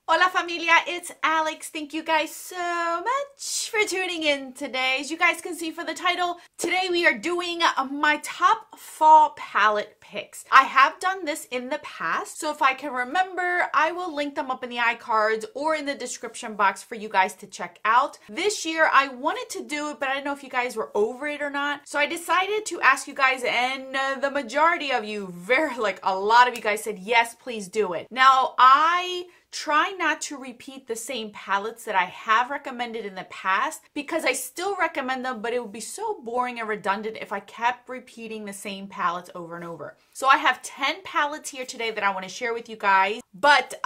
Hola familia, it's Alex. Thank you guys so much for tuning in today. As you guys can see for the title, today we are doing my top fall palette picks. I have done this in the past, so if I can remember, I will link them up in the iCards or in the description box for you guys to check out. This year I wanted to do it, but I don't know if you guys were over it or not. So I decided to ask you guys, and the majority of you, a lot of you guys said, yes, please do it. Now, I try not to repeat the same palettes that I have recommended in the past because I still recommend them, but it would be so boring and redundant if I kept repeating the same palettes over and over. So I have 10 palettes here today that I want to share with you guys, but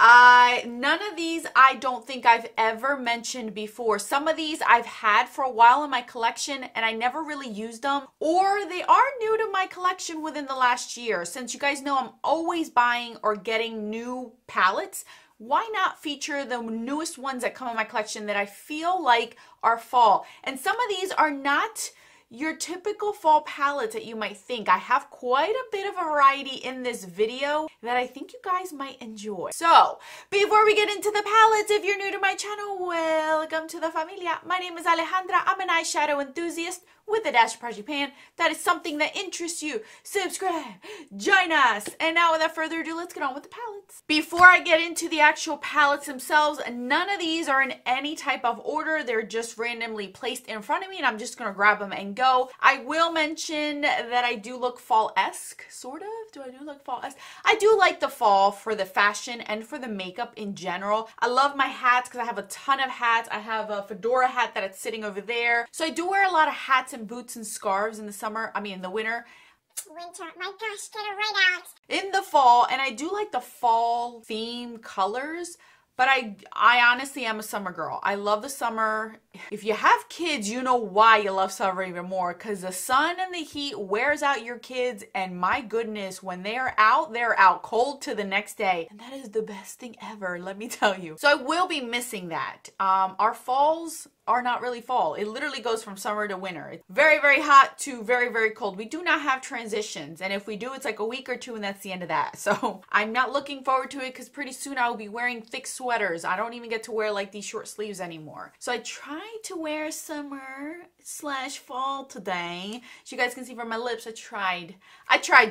none of these I don't think I've ever mentioned before. Some of these I've had for a while in my collection and I never really used them, or they are new to my collection within the last year. Since you guys know I'm always buying or getting new palettes, why not feature the newest ones that come in my collection that I feel like are fall? And some of these are not your typical fall palettes that you might think. I have quite a bit of variety in this video that I think you guys might enjoy. So, before we get into the palettes, if you're new to my channel, welcome to the familia. My name is Alejandra. I'm an eyeshadow enthusiast with a dash of Japan. That is something that interests you. Subscribe, join us. And now without further ado, let's get on with the palettes. Before I get into the actual palettes themselves, none of these are in any type of order. They're just randomly placed in front of me and I'm just gonna grab them and go. I will mention that I do look fall-esque, sort of. Do I do look fall-esque? I do like the fall for the fashion and for the makeup in general. I love my hats because I have a ton of hats. I have a fedora hat that's sitting over there. So I do wear a lot of hats and boots and scarves in the summer, in the winter. Winter, my gosh, get it right, Alex. In the fall, and I do like the fall theme colors, but I honestly am a summer girl. I love the summer. If you have kids, you know why you love summer even more, because the sun and the heat wears out your kids, and my goodness, when they're out cold to the next day, and that is the best thing ever, let me tell you. So I will be missing that. Our falls are not really fall. It literally goes from summer to winter. It's very, very hot to very, very cold. We do not have transitions, and if we do, it's like a week or two and that's the end of that. So I'm not looking forward to it because pretty soon I will be wearing thick sweaters. I don't even get to wear like these short sleeves anymore. So I try to wear summer/fall today. As you guys can see from my lips, I tried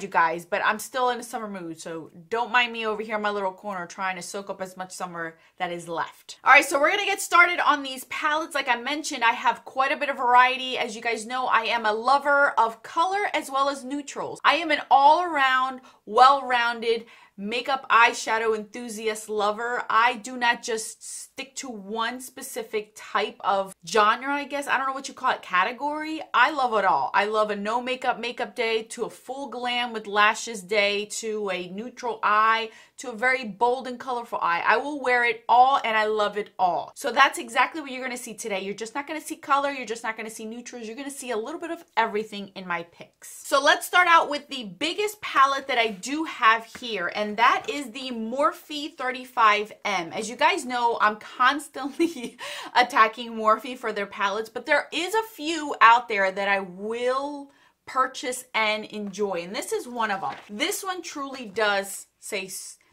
you guys, but I'm still in a summer mood, so don't mind me over here in my little corner trying to soak up as much summer that is left. All right, so we're gonna get started on these palettes. Like I mentioned, I have quite a bit of variety. As you guys know, I am a lover of color as well as neutrals. I am an all-around, well-rounded makeup eyeshadow enthusiast lover. I do not just stick to one specific type of genre, I guess. I don't know what you call it, category. I love it all. I love a no makeup day to a full glam with lashes day to a neutral eye to a very bold and colorful eye. I will wear it all and I love it all. So that's exactly what you're going to see today. You're just not going to see color. You're just not going to see neutrals. You're going to see a little bit of everything in my picks. So let's start out with the biggest palette that I do have here, and that is the Morphe 35M. As you guys know, I'm constantly attacking Morphe for their palettes, but there is a few out there that I will purchase and enjoy, and this is one of them. This one truly does say,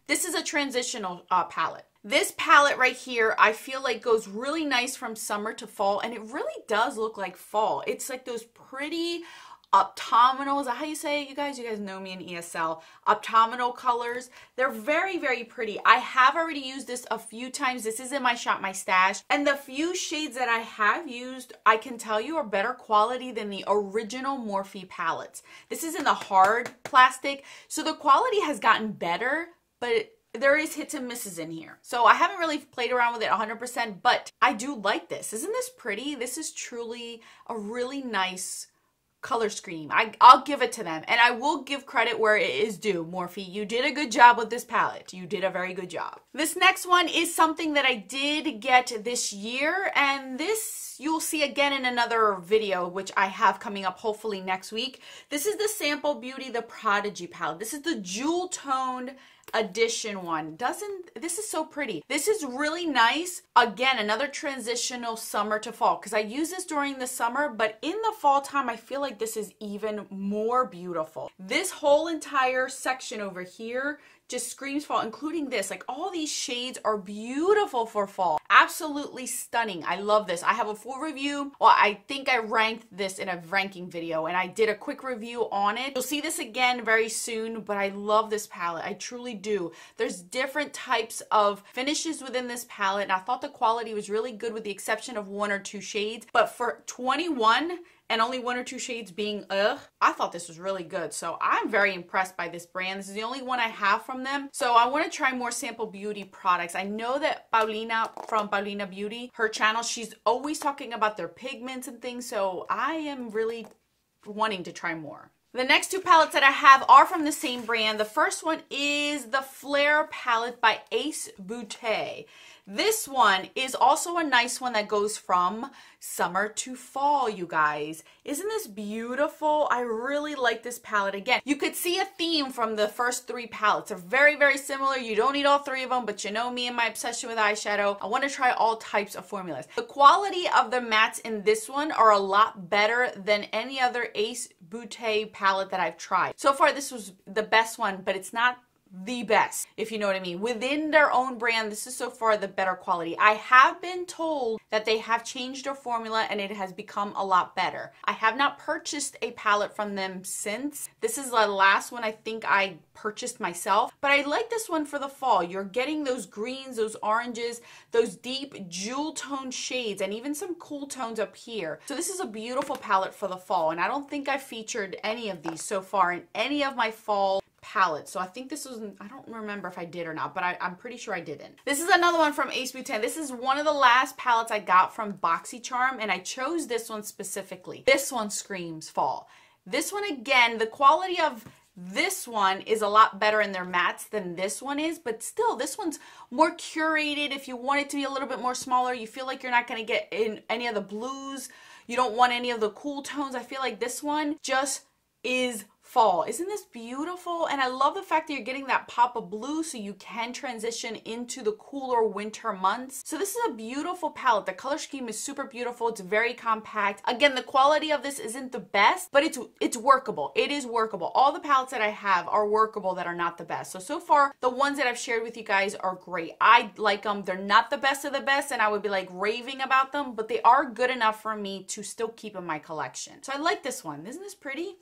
this is a transitional palette. This palette right here, I feel like goes really nice from summer to fall, and it really does look like fall. It's like those pretty optominal, is that how you say it, you guys? You guys know me in ESL. Optominal colors. They're very, very pretty. I have already used this a few times. This is in my shop, my stash. And the few shades that I have used, I can tell you are better quality than the original Morphe palettes. This is in the hard plastic, so the quality has gotten better, but there is hits and misses in here. So I haven't really played around with it 100%, but I do like this. Isn't this pretty? This is truly a really nice color scheme. I'll give it to them, and I will give credit where it is due. Morphe, you did a good job with this palette. You did a very good job. This next one is something that I did get this year, and this you'll see again in another video, which I have coming up hopefully next week. This is the Sample Beauty The Prodigy palette. This is the jewel toned edition one. This is so pretty. This is really nice. Again, another transitional summer to fall, because I use this during the summer, but in the fall time I feel like this is even more beautiful. This whole entire section over here just screams fall, including this. Like, all these shades are beautiful for fall. Absolutely stunning. I love this. I have a full review. Well, I think I ranked this in a ranking video, and I did a quick review on it. You'll see this again very soon, but I love this palette. I truly do. There's different types of finishes within this palette, and I thought the quality was really good with the exception of 1 or 2 shades. But for 21 and only 1 or 2 shades being I thought this was really good. So I'm very impressed by this brand. This is the only one I have from them. So I want to try more Sample Beauty products. I know that Paulina from Paulina Beauty, her channel, she's always talking about their pigments and things. So I am really wanting to try more. The next 2 palettes that I have are from the same brand. The first one is the Flare palette by Boote. This one is also a nice one that goes from summer to fall, you guys. Isn't this beautiful? I really like this palette. Again, you could see a theme from the first 3 palettes. They're very, very similar. You don't need all 3 of them, but you know me and my obsession with eyeshadow. I want to try all types of formulas. The quality of the mattes in this one are a lot better than any other Boote palette that I've tried. So far, this was the best one, but it's not the best, if you know what I mean. Within their own brand, this is so far the better quality. I have been told that they have changed their formula and it has become a lot better. I have not purchased a palette from them since. This is the last one I think I purchased myself, but I like this one for the fall. You're getting those greens, those oranges, those deep jewel tone shades, and even some cool tones up here. So this is a beautiful palette for the fall, and I don't think I featured any of these so far in any of my fall palette. So I think this was, I don't remember if I did or not, but I'm pretty sure I didn't. This is another one from Boote. This is one of the last palettes I got from BoxyCharm, and I chose this one specifically. This one screams fall. This one, again, the quality of this one is a lot better in their mattes than this one is, but still, this one's more curated. If you want it to be a little bit more smaller, you feel like you're not going to get in any of the blues, you don't want any of the cool tones. I feel like this one just is fall. Isn't this beautiful? And I love the fact that you're getting that pop of blue so you can transition into the cooler winter months. So this is a beautiful palette. The color scheme is super beautiful. It's very compact. Again, the quality of this isn't the best, but it's workable. It is workable. All the palettes that I have are workable that are not the best. So far, the ones that I've shared with you guys are great. I like them. They're not the best of the best, and I would be like raving about them, but they are good enough for me to still keep in my collection. So I like this one. Isn't this pretty?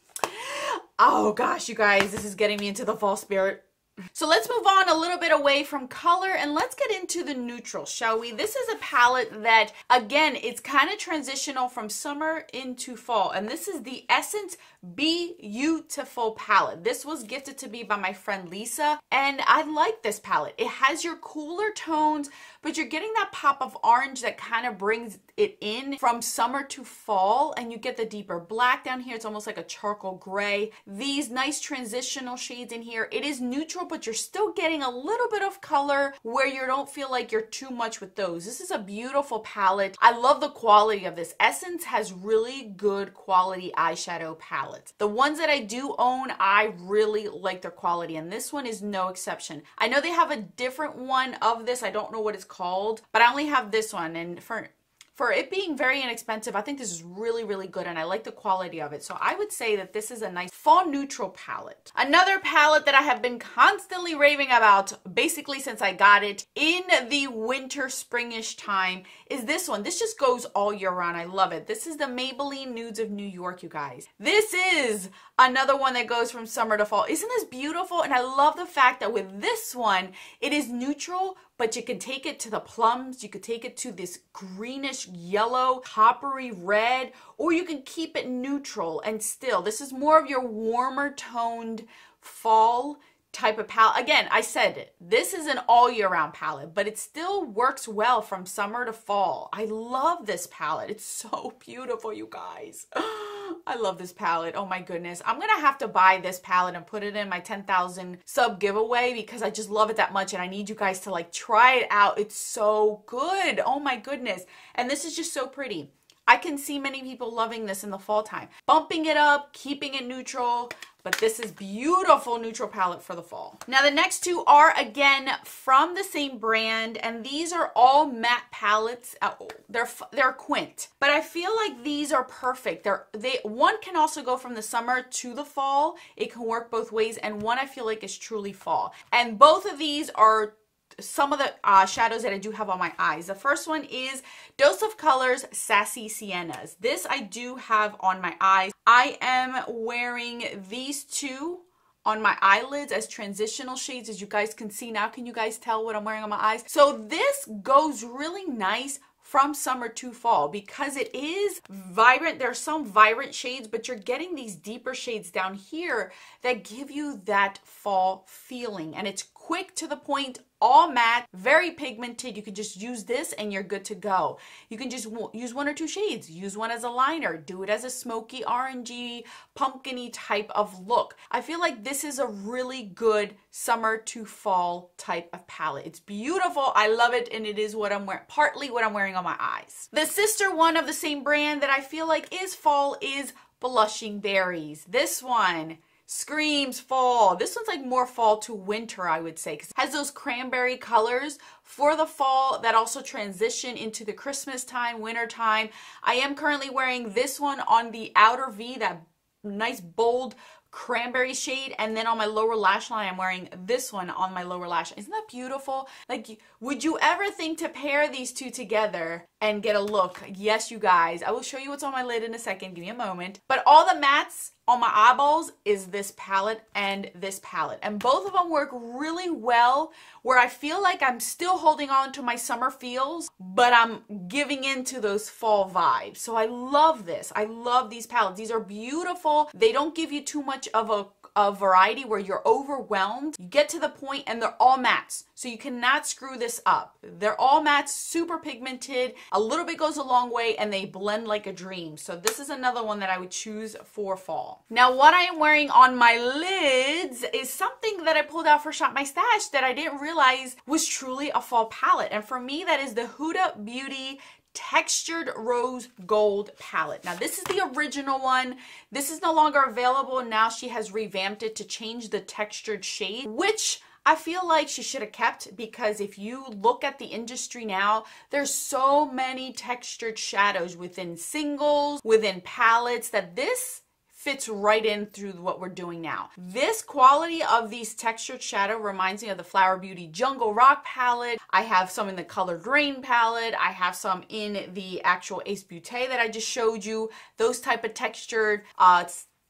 Oh gosh, you guys, this is getting me into the fall spirit. So let's move on a little bit away from color and let's get into the neutral, shall we? This is a palette that, again, it's kind of transitional from summer into fall. And this is the Essence Beautiful palette. This was gifted to me by my friend Lisa. And I like this palette. It has your cooler tones, but you're getting that pop of orange that kind of brings it in from summer to fall. And you get the deeper black down here. It's almost like a charcoal gray. These nice transitional shades in here. It is neutral, but you're still getting a little bit of color where you don't feel like you're too much with those. This is a beautiful palette. I love the quality of this. Essence has really good quality eyeshadow palettes. The ones that I do own, I really like their quality, and this one is no exception. I know they have a different one of this. I don't know what it's called, but I only have this one, and for it being very inexpensive, I think this is really, really good, and I like the quality of it. So I would say that this is a nice fall neutral palette. Another palette that I have been constantly raving about, basically since I got it in the winter, springish time, is this one. This just goes all year round. I love it. This is the Maybelline Nudes of New York, you guys. This is another one that goes from summer to fall. Isn't this beautiful? And I love the fact that with this one, it is neutral, but you can take it to the plums, you could take it to this greenish yellow, coppery red, or you can keep it neutral and still. This is more of your warmer toned fall type of palette. Again, I said this is an all year round palette, but it still works well from summer to fall. I love this palette. It's so beautiful, you guys. I love this palette. Oh my goodness. I'm going to have to buy this palette and put it in my 10,000 sub giveaway because I just love it that much and I need you guys to like try it out. It's so good. Oh my goodness. And this is just so pretty. I can see many people loving this in the fall time. Bumping it up, keeping it neutral, but this is beautiful neutral palette for the fall. Now the next two are again from the same brand, and these are all matte palettes. They're Quint, but I feel like these are perfect. One can also go from the summer to the fall. It can work both ways, and one I feel like is truly fall. And both of these are some of the shadows that I do have on my eyes. The first one is Dose of Colors Sassy Siennas. This I do have on my eyes. I am wearing these two on my eyelids as transitional shades, as you guys can see now. Can you guys tell what I'm wearing on my eyes? So this goes really nice from summer to fall because it is vibrant. There's some vibrant shades, but you're getting these deeper shades down here that give you that fall feeling, and it's quick to the point, all matte, very pigmented. You can just use this and you're good to go. You can just use one or two shades. Use one as a liner. Do it as a smoky, orangey, pumpkin-y type of look. I feel like this is a really good summer to fall type of palette. It's beautiful. I love it, and it is what I'm wearing, partly what I'm wearing on my eyes. The sister one of the same brand that I feel like is fall is Blushing Berries. This one screams fall. This one's like more fall to winter, I would say, because it has those cranberry colors for the fall that also transition into the Christmas time, winter time. I am currently wearing this one on the outer V, that nice bold cranberry shade, and then on my lower lash line I'm wearing this one on my lower lash. Isn't that beautiful? Like, would you ever think to pair these two together and get a look? Yes, you guys. I will show you what's on my lid in a second. Give me a moment. But all the mattes on my eyeballs is this palette and this palette, and both of them work really well where I feel like I'm still holding on to my summer feels, but I'm giving into those fall vibes. So I love this. I love these palettes. These are beautiful. They don't give you too much of a variety where you're overwhelmed. You get to the point and they're all mattes, so you cannot screw this up. They're all mattes, super pigmented. A little bit goes a long way, and they blend like a dream. So this is another one that I would choose for fall. Now what I am wearing on my lids is something that I pulled out for Shop My Stash that I didn't realize was truly a fall palette, and for me that is the Huda Beauty Textured Rose Gold palette. Now this is the original one. This is no longer available. Now she has revamped it to change the textured shade, which I feel like she should have kept, because if you look at the industry now, there's so many textured shadows within singles, within palettes, that this fits right in through what we're doing now. This quality of these textured shadow reminds me of the Flower Beauty Jungle Rock palette. I have some in the Colored Rain palette. I have some in the actual Ace Boote that I just showed you. Those type of textured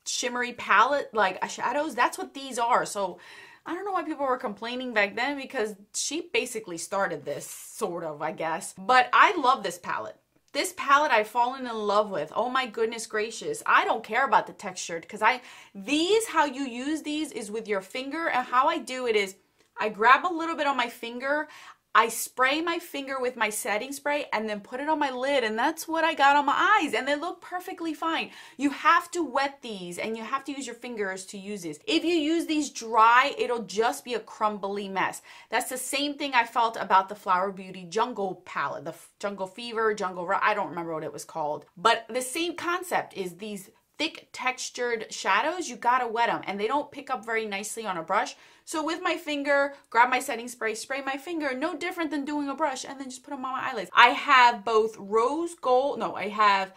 shimmery palette like shadows, that's what these are. So I don't know why people were complaining back then, because she basically started this, sort of, I guess. But I love this palette. This palette I've fallen in love with. Oh my goodness gracious. I don't care about the textured, because how you use these is with your finger, and how I do it is I grab a little bit on my finger, I spray my finger with my setting spray, and then put it on my lid, and that's what I got on my eyes, and they look perfectly fine. You have to wet these, and you have to use your fingers to use this. If you use these dry, it'll just be a crumbly mess. That's the same thing I felt about the Flower Beauty Jungle palette, the Jungle Fever, I don't remember what it was called. But the same concept is these thick textured shadows, you gotta wet them, and they don't pick up very nicely on a brush. So with my finger, grab my setting spray, spray my finger, no different than doing a brush, and then just put them on my eyelids. I have both I have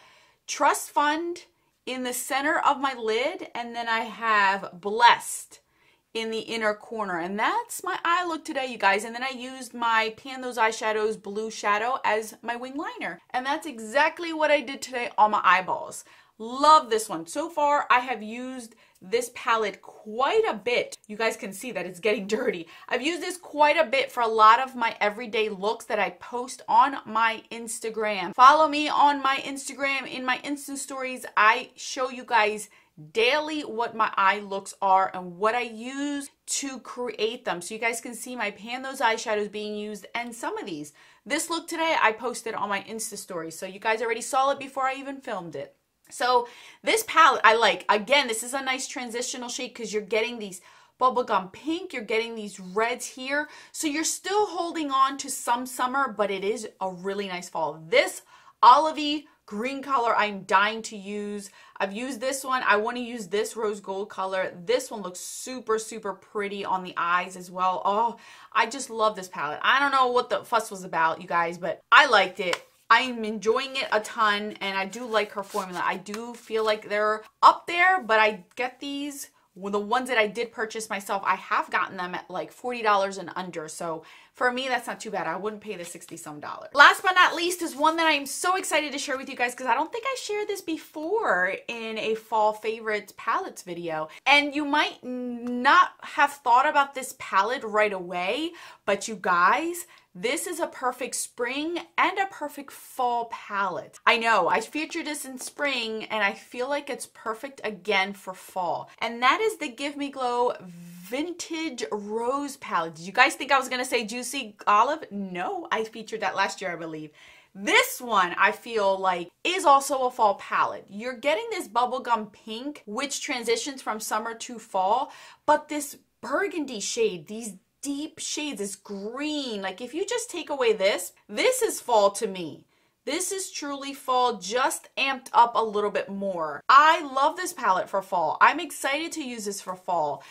Trust Fund in the center of my lid, and then I have Blessed in the inner corner, and that's my eye look today, you guys. And then I used my Pan Those Eyeshadows Blue Shadow as my wing liner, and that's exactly what I did today on my eyeballs. Love this one. So far, I have used this palette quite a bit. You guys can see that it's getting dirty. I've used this quite a bit for a lot of my everyday looks that I post on my Instagram. Follow me on my Instagram. In my Insta stories, I show you guys daily what my eye looks are and what I use to create them, so you guys can see my Pan Those Eyeshadows being used, and some of these. This look today, I posted on my Insta stories, so you guys already saw it before I even filmed it. So this palette I like. Again, this is a nice transitional shade because you're getting these bubblegum pink, you're getting these reds here. So you're still holding on to some summer, but it is a really nice fall. This olivey green color I'm dying to use. I've used this one. I want to use this rose gold color. This one looks super, super pretty on the eyes as well. Oh, I just love this palette. I don't know what the fuss was about, you guys, but I liked it. I'm enjoying it a ton, and I do like her formula. I do feel like they're up there, but I get these. Well, the ones that I did purchase myself, I have gotten them at like $40 and under. So for me, that's not too bad. I wouldn't pay the 60-some dollars. Last but not least is one that I'm so excited to share with you guys because I don't think I shared this before in a fall favorites palettes video. And you might not have thought about this palette right away, but you guys, this is a perfect spring and a perfect fall palette. I know, I featured this in spring and I feel like it's perfect again for fall. And that is the Give Me Glow Vintage Rose palette. Did you guys think I was going to say Juicy Olive? No, I featured that last year, I believe. This one, I feel like, is also a fall palette. You're getting this bubblegum pink, which transitions from summer to fall, but this burgundy shade, these deep shades, this green, like if you just take away this is fall to me. This is truly fall, just amped up a little bit more. I love this palette for fall. I'm excited to use this for fall.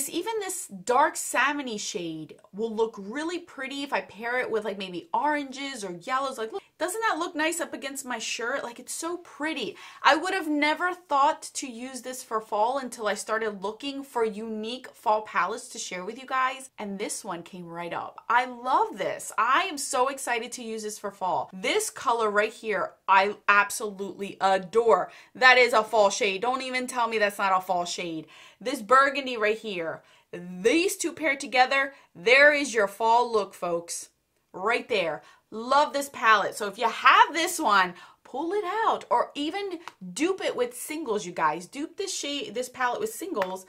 Even this dark salmon-y shade will look really pretty if I pair it with like maybe oranges or yellows. Like, look, doesn't that look nice up against my shirt? Like, it's so pretty. I would have never thought to use this for fall until I started looking for unique fall palettes to share with you guys. And this one came right up. I love this. I am so excited to use this for fall. This color right here, I absolutely adore. That is a fall shade. Don't even tell me that's not a fall shade. This burgundy right here, these two paired together, there is your fall look, folks. Right there. Love this palette. So if you have this one, pull it out or even dupe it with singles, you guys. Dupe this shade, this palette with singles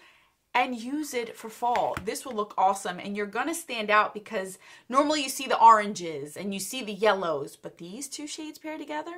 and use it for fall. This will look awesome and you're gonna stand out because normally you see the oranges and you see the yellows, but these two shades paired together,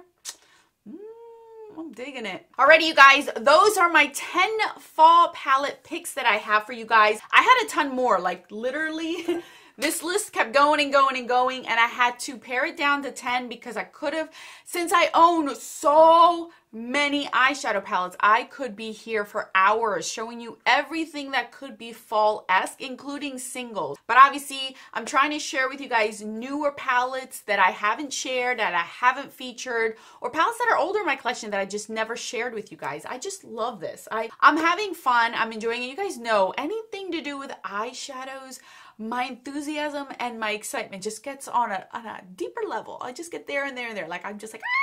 I'm digging it. Alrighty, you guys, those are my 10 fall palette picks that I have for you guys. I had a ton more, like literally this list kept going and going and going, and I had to pare it down to 10 because I could have, since I own so many eyeshadow palettes, I could be here for hours showing you everything that could be fall-esque, including singles. But obviously, I'm trying to share with you guys newer palettes that I haven't shared, that I haven't featured, or palettes that are older in my collection that I just never shared with you guys. I just love this. I'm having fun. I'm enjoying it. You guys know anything to do with eyeshadows, my enthusiasm and my excitement just gets on a deeper level. I just get there and there and there. Like, I'm just like, ah!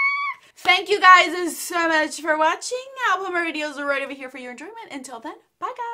Thank you guys so much for watching. I'll put my videos right over here for your enjoyment. Until then, bye guys.